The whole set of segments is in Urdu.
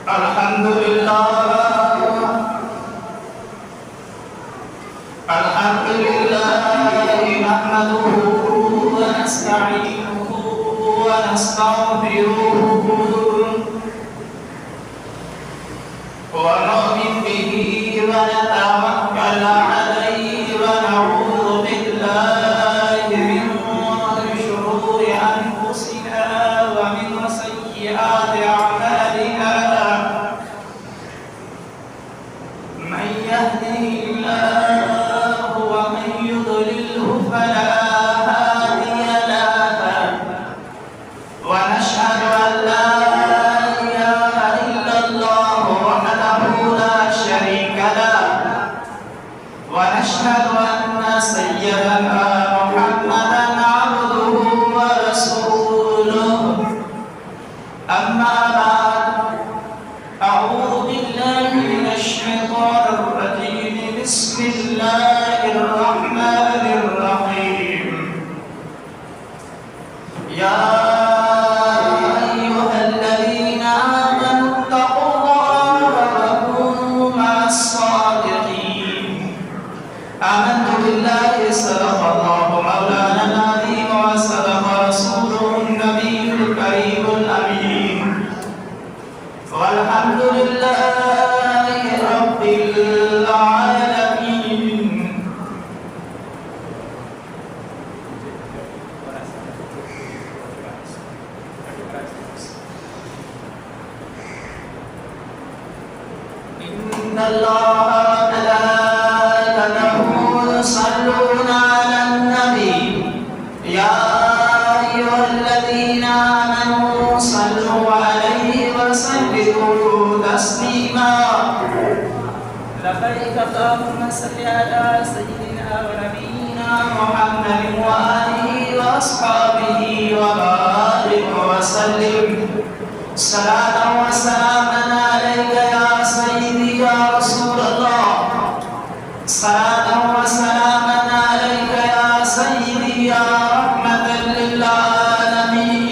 الحمد لله نحمده ونستعينه ونستغفره ونؤمن به ونتوكل عليه ونعوذ بالله من شرور أنفسنا ومن سيئات أعمالنا من يهده الله ومن يضلله فلا هادي له ونشهد أن لا إله إلا الله وحده لا شريك له ونشهد أن سيدنا محمدا عبده ورسوله أما بعد أعوذ بالله من الشيطان الرجيم بسم الله الرحمن الرحيم يا أيها الذين آمنوا اتقوا الله وكونوا مع الصادقين آمنت بالله صدق الله مولانا العظيم وصدق رسوله النبي الكريم الأمين والحمد لله رب العالمين إن الله وملائكته يصلون على النبي يا أيها الذين آمنوا صلوا عليه وسلموا تسليما لبيك اللهم صل على سيدنا ونبينا محمد وآله وأصحابه وبارك وسلم صلاة وسلاما عليك يا سيدي يا رسول الله صلاة وسلاما عليك يا سيدي يا رحمة للعالمين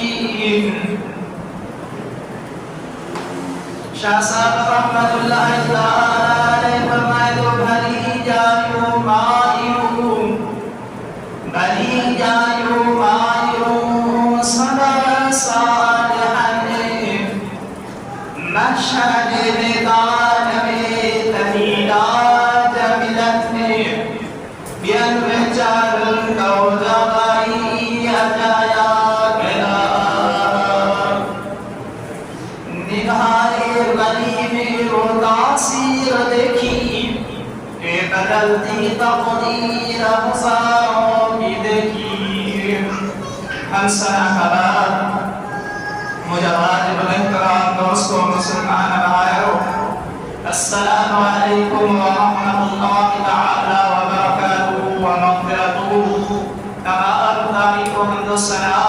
شاہ صاحب رحمت اللہ تعالی علیہ فرمائے تو بھلی جائیو مائیو صدا صالحن مشہد میدان میں تہیلا جملت میں بین وچار کو جائی اجایا گلا نگاہ غنی میں وہ تاثیر دیکھی کہ بدلتی تقدیر افزاروں کی دیکھی ہم سنہ خبر مجھے واجب الاحترام دوستوں مسلمان بھائیو السلام علیکم ورحمۃ اللہ تعالی وبرکاتہ ومغفرتہ تمام تعریف و حمد و ثنا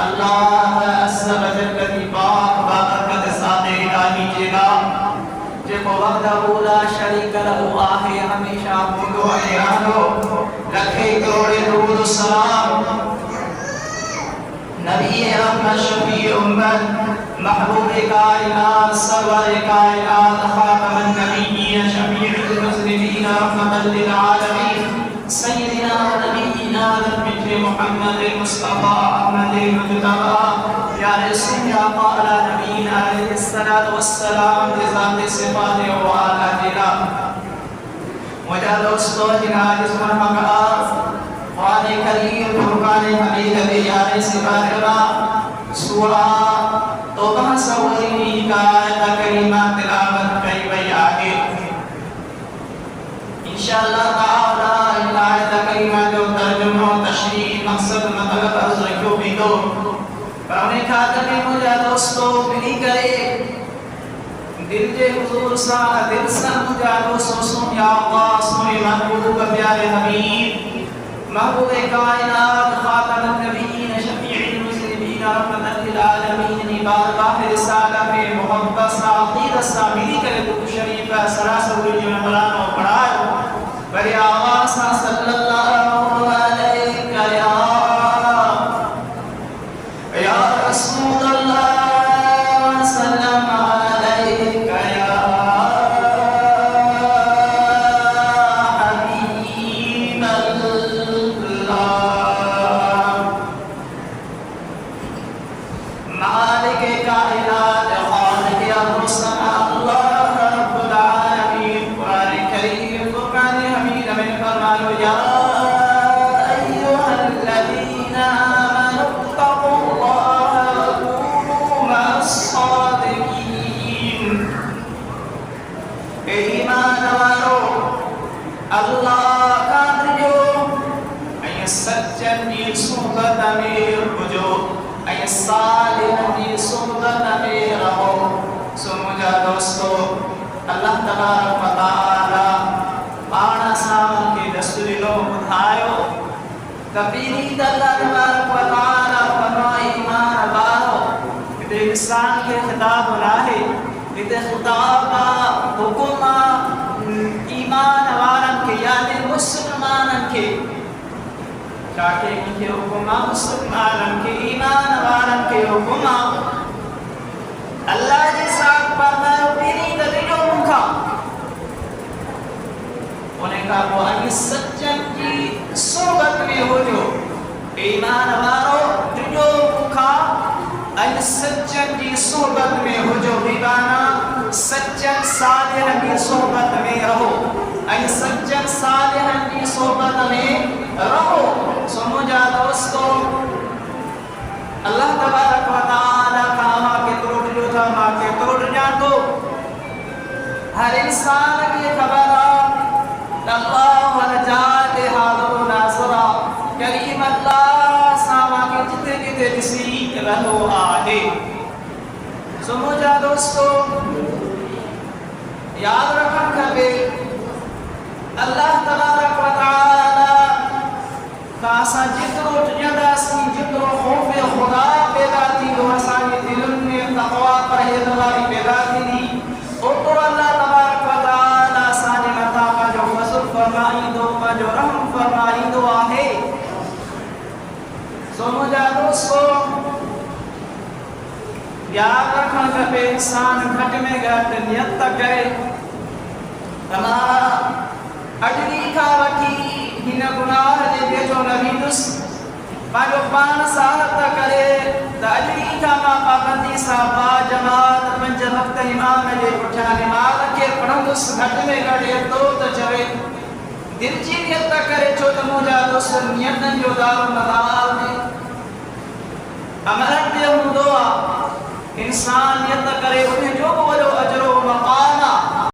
اللہ عز و جل کی پاک بابرکت ذات الہی جینا جب وحدہ لا شریک لہ آہے ہمیشہ بولو ایانو رکھے کروڑے درود و سلام نبی رحمت شفیع امت محبوب کائنات سرور کائنات خاتم النبیین شفیع المذنبین رحمت للعالمین سیدنا و نبینا نبی محمد مصطفیٰ احمد مجتبی یا رسول یا قائلہ نبینا علیہ السلام ذات صفات و آلاتنا مجھا دوستو جنہا جس مرحبا قرآن کریم فرقان حمید بیان سبارنا سورہ توبہ سوری کا آیت کریمہ تلاوت کئی بھئی آگے انشاءاللہ تعالی ان آیت کریمہ جو ترجمہ و تشریح مقصد مطلب عرض رکھو بھی دو پر انہیں کہا کہ مجھا دوستو بلی کرے دل جے حضور سا دل سا مجھا دوستو سن یا اللہ سنی محبوب پیارے حبیب محبوب کائنات خاتم النبیین شفیع المذنبین رحمت للعالمین بار باہر رسالہ پہ محبت سا عقیدت سا ملی کرے تو شریف سراسر ویڈیو میں بلانا پڑھائے بری آواز سا صلی اللہ علیہ یا رسول اللہ صلی اللہ علیہ مالک کائنات خالق امر السماء اللہ رب العالمین قرآن کریم فرقان حمید میں فرمایا یا ایھا الذین آمنوا اتقوا اللہ وکونوا مع الصادقین اے ایمان والو اللہ کا جو اے سچن کی صحبت میں رجو اے صالح کی صحبت میں رہو سمجھا دوستو اللہ تبارک و تعالی پانا سامان کے دستوری لو بدھائیو تبیری اللہ تبارک و تعالی فرمائی ایمان بارو کہ انسان کے خطاب لاہے کہ خطاب حکم ایمان وارن کے یعنی مسلمانن کے تاکہ ان کے حکمہ مسلمانن کے ایمان وارن کے حکمہ اللہ جی ساتھ فرمائے پیری دلیلوں مکھا انہیں کہا وہ اگی سچن کی صحبت میں ہو جو ایمان وارو دلیلوں مکھا اگی سچن کی صحبت میں ہو جو بیبانا سچن صالح کی صحبت میں رہو اگی سچن صالح کی صحبت میں رہو سمجھا دوستو اللہ تبارک و تعالی کا ماں کے توڑ جو تھا ماں کے توڑ جان دو ہر انسان کی خبر اللہ ونجات حاضر و ناظرہ کریم اللہ ساما کے جتے جتے جسی رہو آدھے سمجھا دوستو یاد رکھن کبھی اللہ تبارک و تعالی کاسا جترو جنداسی جترو خوف خدا پیدا تھی دو آسانی دلن میں تقوی پرہیزگاری پیدا تھی اور اللہ تبارک و تعالی آسانی عطا کا جو فضل فرمائی دو کا جو رحم فرمائی دو آہے سمجھا دوستو یاد رکھنا کہ انسان گھٹ میں گھٹ نیت تک گئے ہمارا اجلی کا وکی ہن گناہ دے بیچو نبی دس پاجو پان ساہت کرے دا اجلی کا ما پابندی صاحبہ جماعت پنج وقت امام دے پٹھا نماز کے پڑھندس گھٹ میں گھڑے تو چوے دل چی نیت کرے چھو تموجا دوست نیت جو دار مدار میں امرت دے ہوں دعا انسان نیت کرے انہیں جو